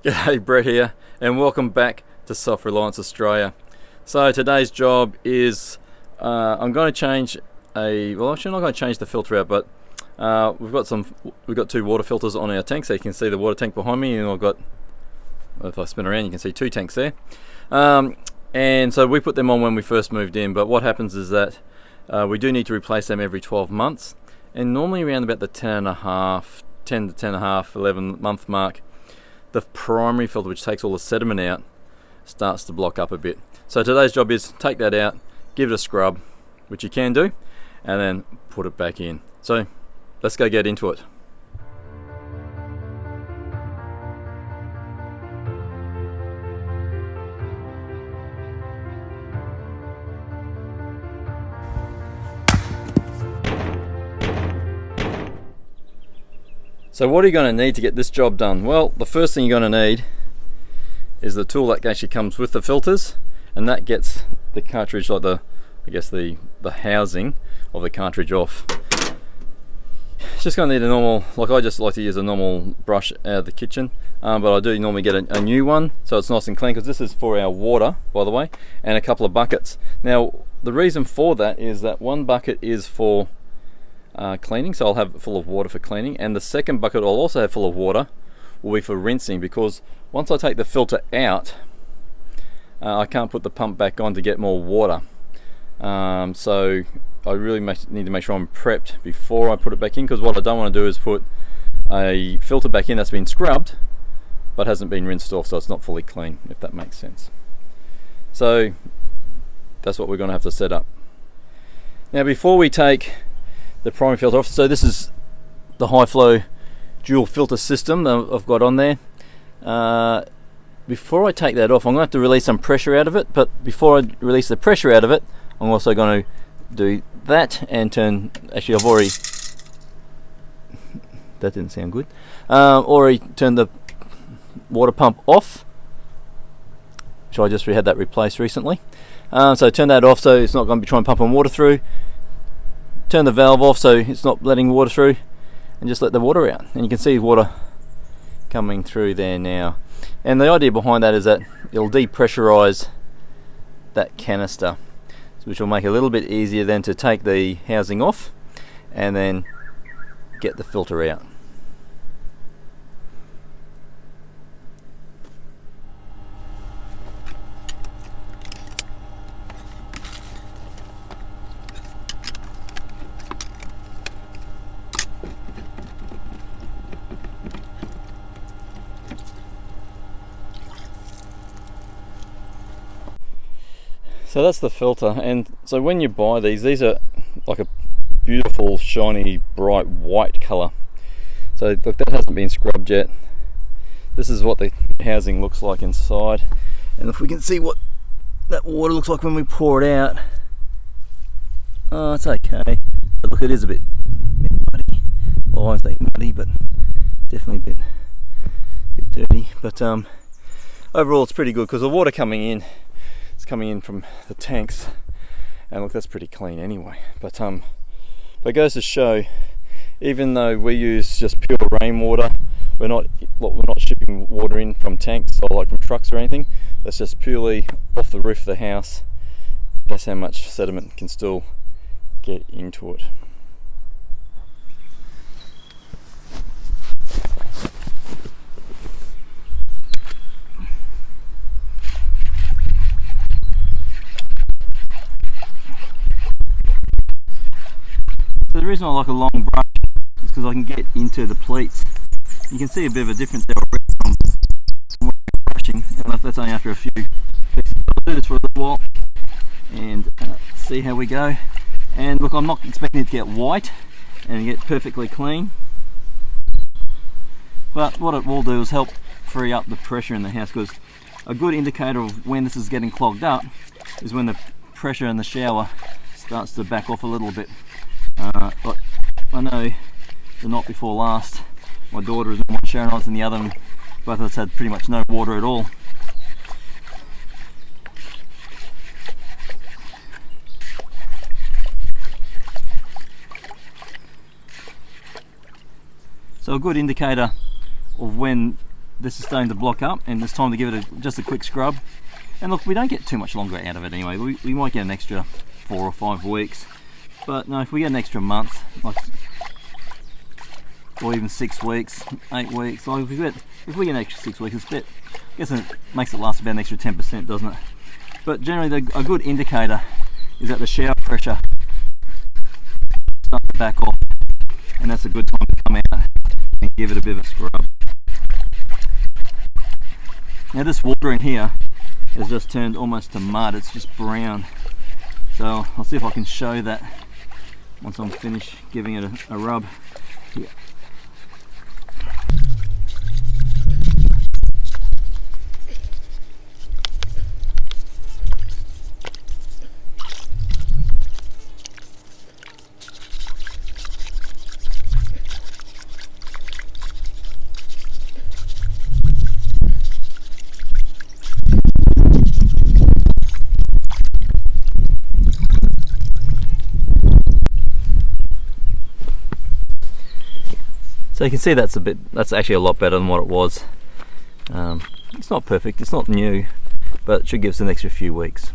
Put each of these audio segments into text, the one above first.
G'day, Brett here, and welcome back to Reliance Australia. So today's job is I'm going to change actually I'm not going to change the filter out, but we've got two water filters on our tank, so you can see the water tank behind me, and I've got, if I spin around, you can see two tanks there. And so we put them on when we first moved in, but what happens is that we do need to replace them every 12 months, and normally around about the 10 to 10.5, 11 month mark, the primary filter, which takes all the sediment out, starts to block up a bit. So today's job is take that out, give it a scrub, which you can do, and then put it back in. So let's go get into it. So what are you going to need to get this job done? Well, the first thing you're going to need is the tool that actually comes with the filters, and that gets the cartridge, like the housing of the cartridge off. It's just going to need a normal, like I just like to use a normal brush out of the kitchen, but I do normally get a new one so it's nice and clean, because this is for our water, by the way, and a couple of buckets. Now the reason for that is that one bucket is for cleaning, so I'll have it full of water for cleaning, and the second bucket I'll also have full of water will be for rinsing, because once I take the filter out, I can't put the pump back on to get more water. So I really need to make sure I'm prepped before I put it back in, because what I don't want to do is put a filter back in that's been scrubbed but hasn't been rinsed off, so it's not fully clean, if that makes sense. So that's what we're going to have to set up. Now before we take the primary filter off, so this is the high flow dual filter system that I've got on there. Before I take that off, I'm going to have to release some pressure out of it, but before I release the pressure out of it, I'm also going to do that and turn, actually I've already, that didn't sound good, already turned the water pump off, which I just had that replaced recently. So turn that off so it's not going to be trying pumping water through. Turn the valve off so it's not letting water through, and just let the water out, and you can see water coming through there now. And the idea behind that is that it'll depressurize that canister, which will make it a little bit easier then to take the housing off and then get the filter out. So that's the filter, and so when you buy these are like a beautiful shiny bright white color. So look, that hasn't been scrubbed yet. This is what the housing looks like inside, and if we can see what that water looks like when we pour it out, oh, it's okay, but look, it is a bit muddy. Well, I won't say muddy, but definitely a bit dirty, but overall it's pretty good, because the water coming in from the tanks, and look, that's pretty clean anyway. But it goes to show, even though we use just pure rainwater, we're not shipping water in from tanks or like from trucks or anything. That's just purely off the roof of the house. That's how much sediment can still get into it. So the reason I like a long brush is because I can get into the pleats. You can see a bit of a difference there already from when I'm brushing, and that's only after a few pieces. I'll do this for a little while and see how we go. And look, I'm not expecting it to get white and get perfectly clean, but what it will do is help free up the pressure in the house, because a good indicator of when this is getting clogged up is when the pressure in the shower starts to back off a little bit. But I know the night before last, my daughter was in one shower and I was in the other, and both of us had pretty much no water at all. So a good indicator of when this is starting to block up and it's time to give it just a quick scrub. And look, we don't get too much longer out of it anyway. We might get an extra 4 or 5 weeks, but no, if we get an extra month, like, or even 6 weeks, 8 weeks, like if we get an extra 6 weeks, it's a bit, I guess it makes it last about an extra 10%, doesn't it? But generally, a good indicator is that the shower pressure starts to back off, and that's a good time to come out and give it a bit of a scrub. Now this water in here has just turned almost to mud, it's just brown. So I'll see if I can show that once I'm finished giving it a rub. Yeah. So you can see that's actually a lot better than what it was. It's not perfect, it's not new, but it should give us an extra few weeks.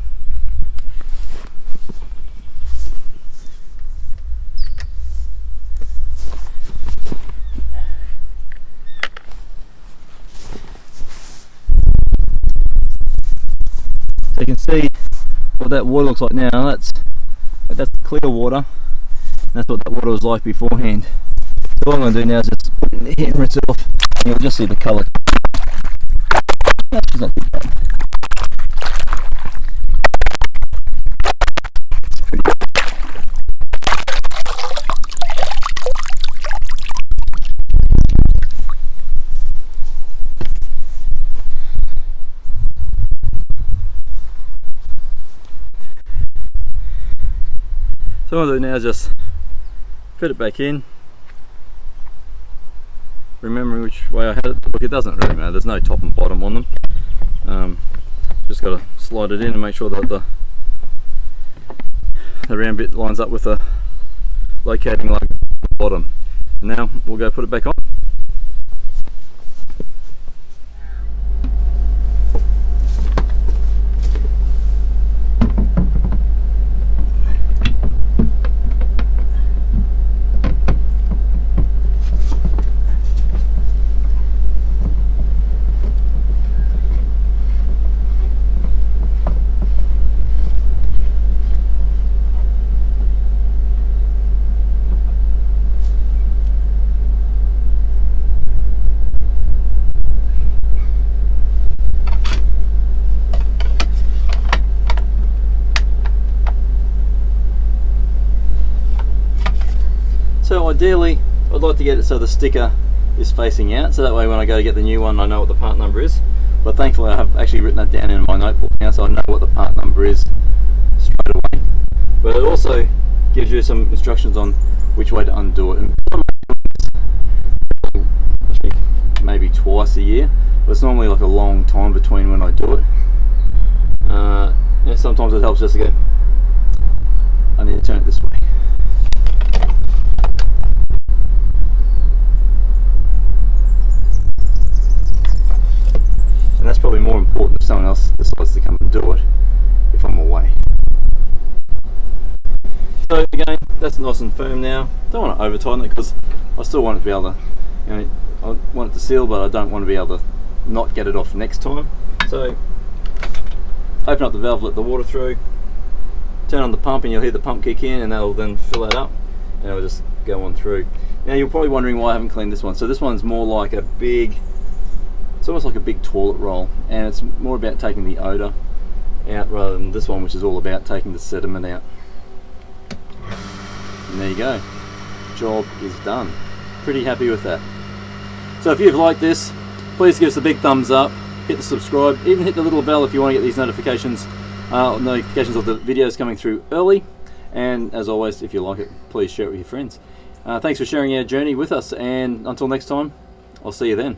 So you can see what that water looks like now. That's clear water. That's what that water was like beforehand. So what I'm going to do now is just put it in here and rinse it off, and you'll just see the colour. That's not too bad. It's pretty good. So what I'll do now is just fit it back in, remembering which way I had it. Look, it doesn't really matter, there's no top and bottom on them. Just got to slide it in and make sure that the round bit lines up with the locating lug at the bottom. And now we'll go put it back on. So ideally, I'd like to get it so the sticker is facing out, so that way when I go to get the new one I know what the part number is. But thankfully I have actually written that down in my notebook now, so I know what the part number is straight away. But it also gives you some instructions on which way to undo it. And actually maybe twice a year, but it's normally like a long time between when I do it. Yeah, sometimes it helps just to go, I need to turn it this way. And that's probably more important if someone else decides to come and do it if I'm away. So again, that's nice and firm now. Don't want to over tighten it because I still want it to be able to, I want it to seal, but I don't want to be able to not get it off next time. So open up the valve, let the water through, turn on the pump and you'll hear the pump kick in, and that'll then fill that up and it'll just go on through. Now you're probably wondering why I haven't cleaned this one. So this one's more like it's almost like a big toilet roll, and it's more about taking the odour out rather than this one, which is all about taking the sediment out. And there you go, job is done. Pretty happy with that. So if you've liked this, please give us a big thumbs up, hit the subscribe, even hit the little bell if you want to get these notifications of the videos coming through early. And as always, if you like it, please share it with your friends. Thanks for sharing our journey with us, and until next time, I'll see you then.